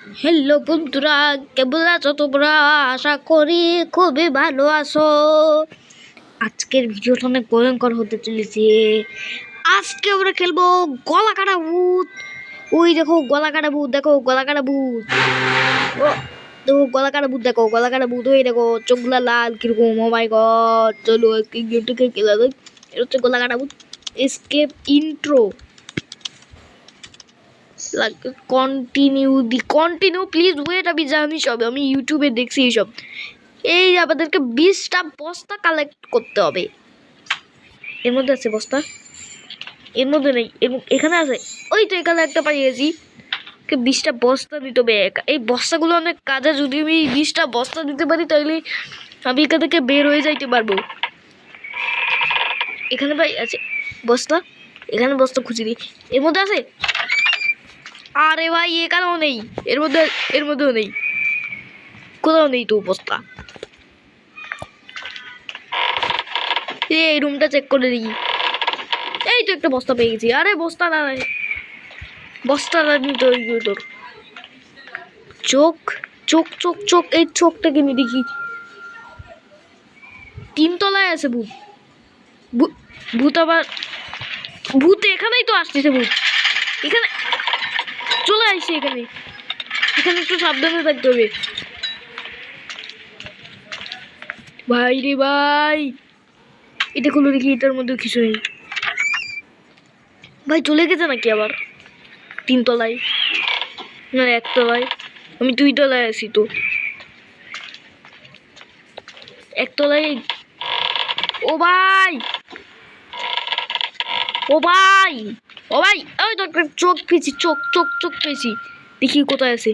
Hello বন্ধুরা, কেমন আছো তোমরা? আশা করি খুবই ভালো আছো। আজকের ভিডিওটা অনেক ভয়ঙ্কর হতে চলেছে। আজকে আমরা খেলবো গলা কাটা ভূত। ওই দেখো গলা কাটা ভূত, দেখো গলা কাটা ভূত। ও দেখো গলা কাটা ভূত, দেখো গলা কাটা ভূত। ওই দেখো চোখগুলা লাল কিরকম। ও মাই গড, চলো গেমটাকে খেলা যাক। এটা হচ্ছে গলা কাটা ভূত। Escape intro. Continue please wait. আমি জানি সব, আমি ইউটিউবে দেখছি এইসব। এই আমাদেরকে 20টা বস্তা কালেক্ট করতে হবে। এর মধ্যে আছে বস্তা? এর মধ্যে নেই, এখানে আছে। ওই তো এখানে একটা পাই গেছি। 20টা বস্তা দিতে হবে। এই বস্তাগুলো অনেক কাজে। যদি আমি 20টা বস্তা দিতে পারি তাহলে আমি এখান থেকে বের হয়ে যাইতে পারবো। এখানে ভাই আছে বস্তা, এখানে বস্তা খুঁজে দিই। এর মধ্যে আছে? আরে ভাই এখানেও নেই, এর মধ্যেও নেই, কোথাও নেই তো বস্তা। এই রুমটা চেক করে দেখি। এই তো একটা বস্তা পেয়ে গেছি। আরে বস্তা না, বস্তা না নিতে হইবে তোর। চোখ চোখ চোখ চোখ, এই চোখটা কিনে দেখি। 3 তলায় আছে ভূত। ভূত আবার ভূত এখানেই তো আসতেছে। ভূত এখানে চলে আসছে। এখানে একটু সাবধানে থাকতে হবে ভাই রে ভাই। এটা খুলে দেখি, এটার মধ্যে কিছু নেই। ভাই চলে গেছে নাকি আবার? 3 তলায় না 1 তলায়? আমি 2 তলায় আছি তো। 1 তলায়। ও ভাই, ও ভাই, ও ভাই, ওই তো একটা চোখ পেয়েছি। চোখ চোখ চোখ পেয়েছি। দেখি কোথায় আছে।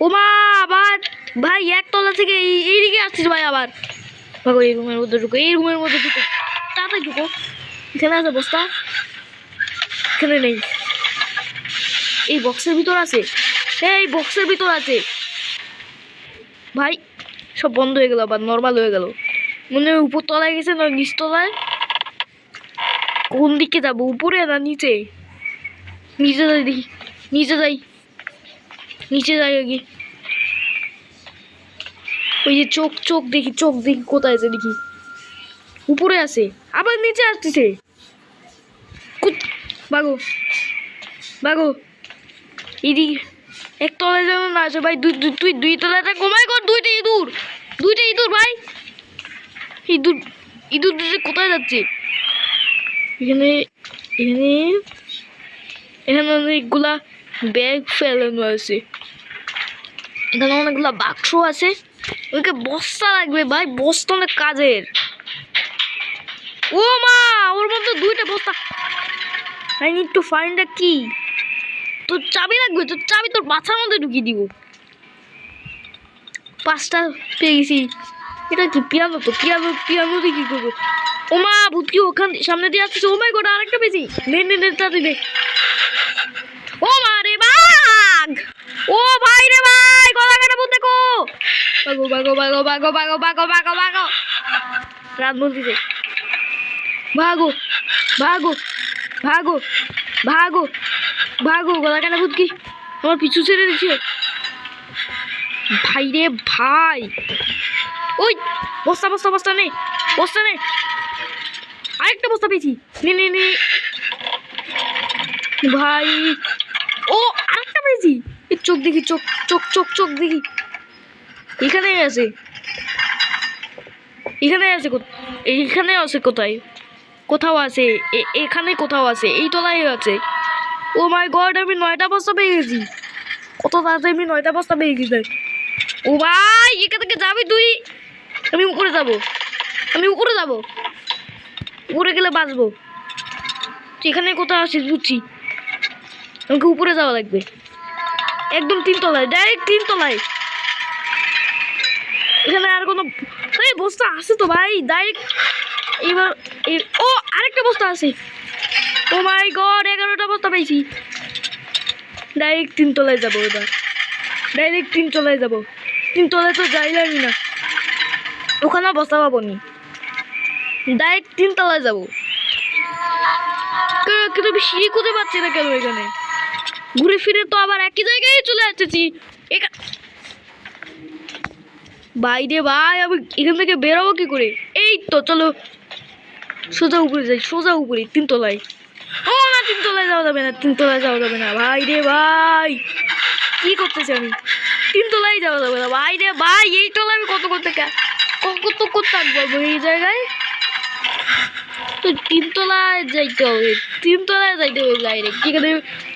ও মা, আবার ভাই 1 তলা থেকে এইদিকে আসছিস ভাই। আবার ভাগো, এই রুমের মধ্যে ঢুকো, এই রুমের মধ্যে ঢুকো, তাড়াতাড়ি ঢুকো। এখানে আছে বস্তা? এখানে নেই। এই বক্সের ভিতর আছে, এই বক্সের ভিতর আছে। ভাই সব বন্ধ হয়ে গেল, আবার নর্মাল হয়ে গেল। মনে হয় উপর তলায় গেছে না নিচ তলায়। কোন দিকে যাবো, উপরে না নিচে? নিচে যাই দেখি, নিচে যাই, নিচে যাই আগে। ওই যে চোখ চোখ দেখি, চোখ দেখি কোথায় আছে দেখি। উপরে আছে, আবার নিচে আসতেছে। বাগো বাগো, এদিকে 1 তলায় যেন না আছে ভাই। তুই 2 তলায় থাক। কমাই কর, 2টা ইঁদুর, 2টা ইঁদুর ভাই। ইঁদুর ইঁদুর দুটো কোথায় যাচ্ছে? এখানে এখানে এখানে অনেকগুলা ব্যাগ ফেলানো আছে। এখানে অনেকগুলা বাক্স আছে। ওইকে বস্তা লাগবে ভাই, বস্তা অনেক কাজের। ও মা, ওর মধ্যে 2টা বস্তা। I need to find a কি। তোর চাবি লাগবে, তোর চাবি তোর মাথার মধ্যে ঢুকিয়ে দিব। 5টা পেয়ে গেছি। এটা কি পিয়ানো? তো পিয়ানো দিয়ে কি করবো? ও মা, ভূত কি ওখান সামনে দিয়ে আসছে? ও মাই গড, আরেকটা পেয়েছি। নে নে নে, তাড়াতাড়ি দে। ও মা রে, বাঘ! ও ভাই রে ভাই, গলা কাটা ভূত দেখো। বাগো বাগো বাগো বাগো বাগো বাগো বাগো বাগো, রাত বলতেছে। ভাগো ভাগো ভাগো ভাগো ভাগো, গলা কাটা ভূত কি আমার পিছু ছেড়ে দিচ্ছে? ভাই রে ভাই, ওই বস্তা বস্তা বস্তা নে, বস্তা নে। আরেকটা বস্তা পেয়েছি। নে নে নে ভাই। ও আরেকটা পেয়েছি। এই চোখ দেখি, চোখ চোখ চোখ চোখ দেখি। এখানে আছে, এখানে আছে, এইখানে আছে কোথায়? কোথাও আছে, এখানে কোথাও আছে, এই তলায় আছে। ও মাই গড, আমি 9টা বস্তা পেয়ে গেছি। কত তাড়াতাড়ি আমি 9টা বস্তা পেয়ে গেছি। ও ভাই, এখান থেকে যাবি তুই? আমি উপরে যাব, আমি উপরে যাব। উপরে গেলে বাঁচবো। এখানে কোথাও আছিস বুঝছি। আমাকে উপরে যাওয়া লাগবে, একদম 3 তলায়, ডাইরেক্ট 3 তলায়। এখানে আর কোনো বস্তা আছে তো ভাই? ডাইরেক্ট এবার ও আরেকটা বস্তা আছে। ও মাই গড, 11টা বস্তা পেয়েছি। ডাইরেক্ট 3 তলায় যাবো এবার, ডাইরেক্ট 3 তলায় যাবো। 3 তলায় তো যাইলামই না, ওখানে বস্তা পাবো নি। ডাইরেক্ট 3 তলায় যাবো। কিন্তু আমি সিঁড়ি খুঁজে পাচ্ছি না কেন এখানে? ঘুরে ফিরে তো আবার একই জায়গায় চলে আসতেছি। বাইরে ভাই আমি এখান থেকে বেরোবো কি করে? এই তো চলো সোজা উপরে যাই, সোজা উপরে 3 তলায়। ও না 3 তলায় যাওয়া যাবে না, 3 তলায় যাওয়া যাবে না ভাই রে ভাই, কি করতেছি আমি? 3 তলায় যাওয়া যাবে না ভাই রে ভাই, এই তলায় আমি কত করতে থাকবো এই জায়গায়? তো 3 তলায় যাইতে হবে, 3 তলায় যাইতে হবে ডাইরেক্ট।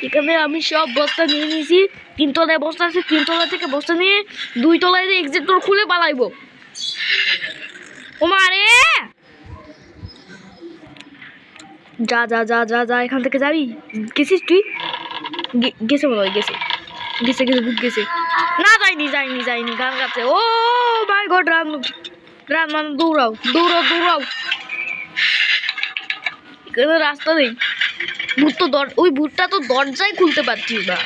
এখানে আমি সব বস্তা নিয়ে নিয়েছি। 3 তলায় বস্তা আছে, 3 তলা থেকে বস্তা নিয়ে 2 তলায় যে এক্সিট ডোর খুলে পালাইবো। ও মারে যা যা যা যা যা, এখান থেকে যাবি? গেছিস তুই? গেছে মনে হয়, গেছে বুক গেছে। না যাইনি গান গাচ্ছে। ও মাই গড, রান মানে দৌড়াও। এখানে রাস্তা নেই। ওই ভূতটা তো দরজাই খুলতে পারছি না।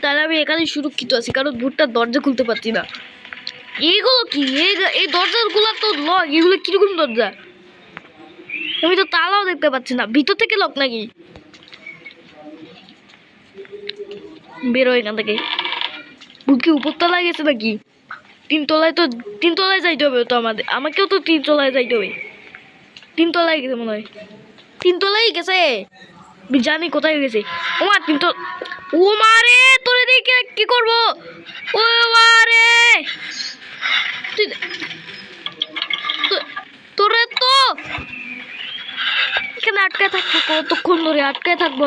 তাহলে আমি এখানে সুরক্ষিত আছি, কারণ ভূতটার দরজা খুলতে পারছি না। এইগুলো কি? এই দরজাগুলো তো লক। এগুলো কিরকম দরজা? আমি তো তালাও দেখতে পাচ্ছি না। ভিতর থেকে লক নাকি? বেরো এখান থেকে। ভূত কি উপর তলায় গেছে নাকি? 3 তলায় যাইতে হবে তো আমাকেও তো 3 তলায় যাইতে হবে। 3 তলায় গেছে মনে হয়, 3 তলায় গেছে। আমি জানি কোথায় গেছে। ও মা 3 তলা। ও মারে তোরে দেখে কি করবো? ও মারে তোরে তো এখানে আটকায় থাকবো কতক্ষণ ধরে? আটকায় থাকবো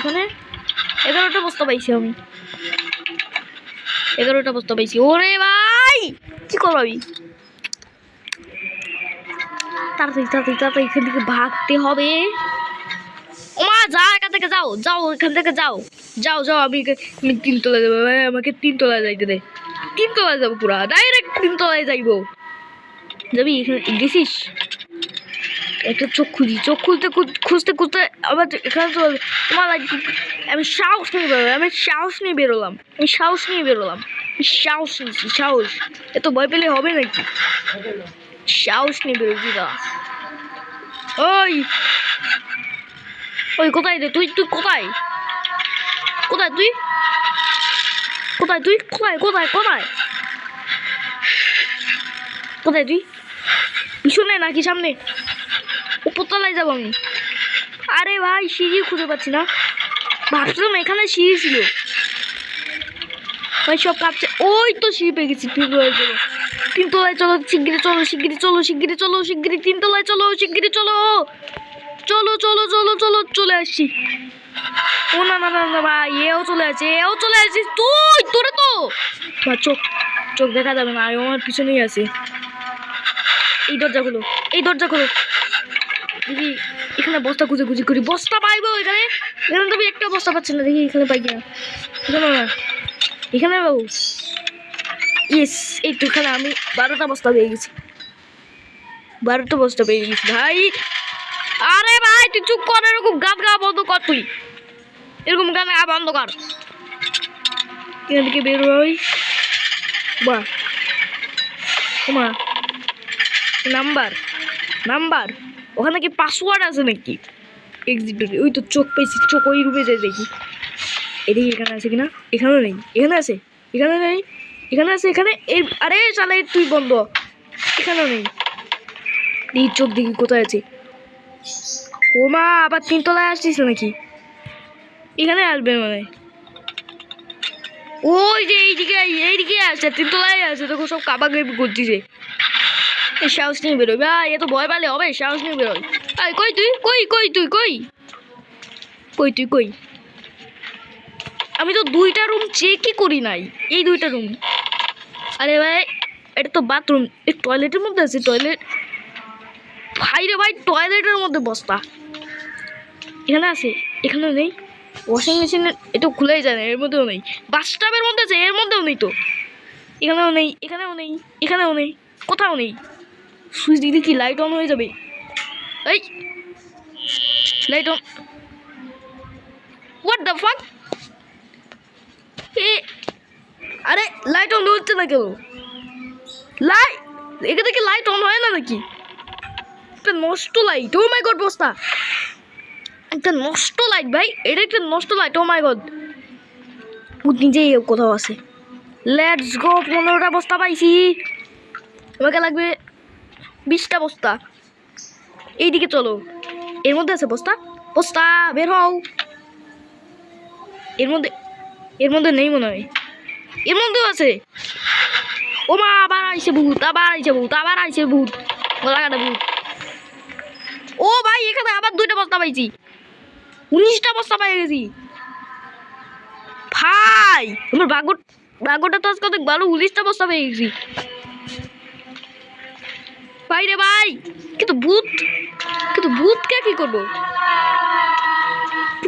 এখানে? 11টা বস্তা পাইছি আমি, 11টা বস্তা পাইছি। ওরে ভাই কি করবো আমি? তাড়াতাড়ি এখান থেকে ভাগতে হবে। ও মা যা, এখান থেকে যাও, এখান থেকে যাও। আমি 3 তলায় যাবো ভাই, আমাকে 3 তলায় যাইতে দে। 3 তলায় যাবো, পুরা ডাইরেক্ট 3 তলায় যাইবো। যাবি? এখানে গেছিস? একটা চোখ খুঁজতে আবার এখানে তো তোমার আমি সাহস নিয়ে বেরোলাম। সাহস এত ভয় পেলে হবে নাকি? সাহস নিয়ে বেরোচ্ছি না। ওই কোথায় রে তুই? কোথায় তুই? পিছনে নাকি সামনে? উপরতলায় যাবো আমি। আরে ভাই সিঁড়ি খুঁজে পাচ্ছি না। ভাবছিলাম এখানে সিঁড়ি ছিল ভাই, সব কাঁপছে। ওই তো সিঁড়ি পেয়ে গেছি। 3 তলায় চলো, 3 তলায় চলো, শিগগিরি চলো 3 তলায় চলো, শিগগিরি চলো। চলে আসছি। ও না ভাই, এও চলে আসছিস তুই? তোরে তো চোখ দেখা যাবে না, আমার পিছনেই আছে। এই দরজা খোলো দেখি। এখানে বস্তা খুঁজে করি, বস্তা পাইবো এখানে তো আমি একটা বস্তা পাচ্ছি না। দেখি এখানে পাই কিনা। এখানে বাবু, ইয়েস, এই তো এখানে আমি 12টা বস্তা পেয়ে গেছি। ভাই। আরে ভাই তুই চুপ কর, এরকম গান গাওয়া বন্ধ কর। তুই এরকম গান গাওয়া বন্ধ কর। এখান থেকে বের হই। মা নাম্বার ওখানে কি পাসওয়ার্ড আছে নাকি? এক্সিট ডোরে ওই তো চোখ পেয়েছি, ওই রুমে যাই দেখি। এদিকে এখানে আছে কিনা? এখানেও নেই। এখানে আছে? এখানে নেই। এখানে আছে? এখানে? আরে চালাই তুই বন্ধ। এখানেও নেই। এই চোখ দেখি কোথায় আছে। ও মা আবার 3 তলায় আসছিস নাকি? এখানে আসবে মানে ওই যে এইদিকে আসছে, 3 তলায় আছে। দেখো সব কাবাকাবি করছিস। সাহস নিয়ে বেরোয় ভাই, এত ভয় পালে হবে? সাহস নিয়ে বেরোয়। কই তুই? কই? আমি তো 2টা রুম চেকই করি নাই। এই 2টা রুম। আরে ভাই এটা তো বাথরুম। এই টয়লেটের মধ্যে আছে। টয়লেট ভাই রে ভাই, টয়লেটের মধ্যে বস্তা। এখানে আছে? এখানেও নেই। ওয়াশিং মেশিনের এটা খুলেই যায় না, এর মধ্যেও নেই। বাথটাবের মধ্যে আছে, এর মধ্যেও নেই তো। এখানেও নেই, কোথাও নেই। সুইচ দিলে কি লাইট অন হয়ে যাবে? এই light on. What the fuck? আরে লাইট অন হচ্ছে না কেন? এখানে কি লাইট অন হয় না নাকি? নষ্ট লাইট। ও মাই গড বস্তা। একটা নষ্ট লাইট ভাই, এটা একটা নষ্ট লাইট। ও মাই গড, ভূত নিজেই কোথাও আছে। লেটস গো, 15টা বস্তা পাইছি। আমাকে লাগবে 20টা বস্তা। এইদিকে চলো, এর মধ্যে আছে বস্তা। বস্তা বের হও। এর মধ্যে নেই মনে হয়, এর মধ্যেও আছে। ও মা, আবার আইছে ভূত, আবার আইছে ভূত, আবার আইছে ভূত, গলাকাটা ভূত। ও ভাই, এখানে আবার 2টা বস্তা পাইছি। 19টা বস্তা পাই গেছি ভাই। আমার ভাগ্যটা তো আজকে অনেক ভালো, 19টা বস্তা পেয়ে গেছি ভাই রে ভাই। কিন্তু ভূতকে কি করবো?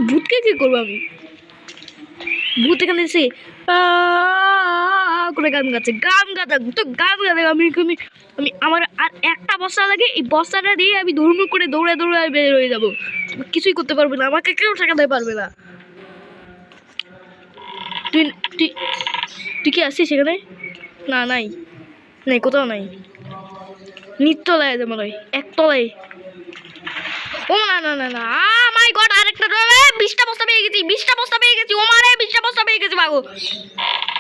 ভূতকে কি করবো আমি? ভূত এখানে এসে করে গান গাচ্ছে, গান গাছে তো গান গাছে। আমি আমার আর একটা বস্তা লাগে, এই বস্তাটা দিয়ে আমি দৌড় করে দৌড়ে বের হয়ে যাবো। কিছুই করতে পারবে না, আমাকে কেউ ঠেকাতে পারবে না। তুই কি আসছিস সেখানে? না, নাই কোথাও নাই। নিচতলায় আছে মনে হয়, একতলায়। ও না না না না, মাই গড, আরেকটা 20টা বস্তা পেয়ে গেছি, 20টা বস্তা পেয়ে গেছি। ও মারে, 20টা বস্তা পেয়ে গেছি ভাগো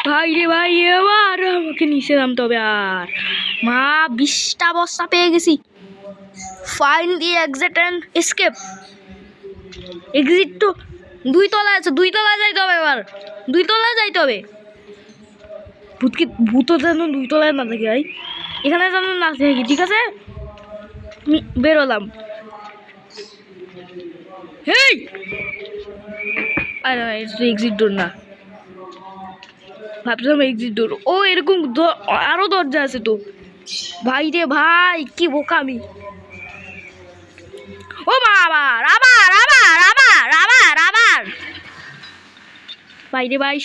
ভাই রে ভাই। এবার আমাকে নিচে নামতে হবে। আর মা, 20টা বস্তা পেয়ে গেছি। Find the exit and escape. Exit তো 2 তলায় আছে, 2 তলায় যাইতে হবে। এবার 2 তলায় যাইতে হবে। ভূত যেন 2 তলায় না থাকে ভাই, এখানে যেন না থাকে। ঠিক আছে, বেরোলাম। হেই, আরে না, এটা তো এক্সিট ডোর না। ভাবছিলাম এক্সিট ডোর। ও এরকম আরো দরজা আছে তো ভাই রে ভাই, কি বোকা আমি। ও মা, আবার আবার আবার আবার আবার আবার ভাই রে ভাই,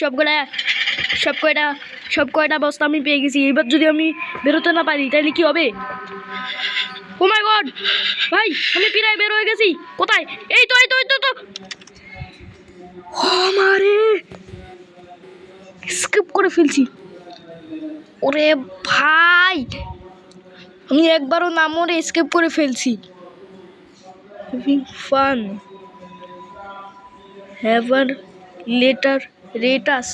সব কয়টা বস্তা আমি পেয়ে গেছি। এবার যদি আমি বেরোতে না পারি তাহলে কি হবে? ও মাই গড ভাই, আমি প্রায় বের হয়ে গেছি। কোথায়? এই তো আমারে স্কিপ করে ফেলছি। ওরে ভাই, আমি একবারও না মরে স্কিপ করে ফেলছি। হ্যাভিং ফান, হ্যাভার লেটার রেটাস।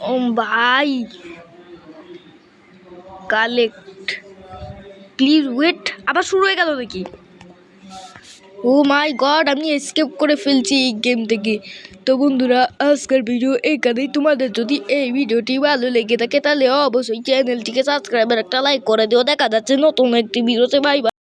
ও ভাই, কালেক্ট, প্লিজ ওয়েট। আবার শুরু হয়ে গেল নাকি? ও মাই গড, আমি এসকেপ করে ফেলছি এই গেম থেকে। তো বন্ধুরা, আজকের ভিডিও এখানেই। তোমাদের যদি এই ভিডিওটি ভালো লেগে থাকে তাহলে অবশ্যই চ্যানেলটিকে সাবস্ক্রাইব আর একটা লাইক করে দিও। দেখা যাচ্ছে নতুন একটি ভিডিওতে। Bye bye.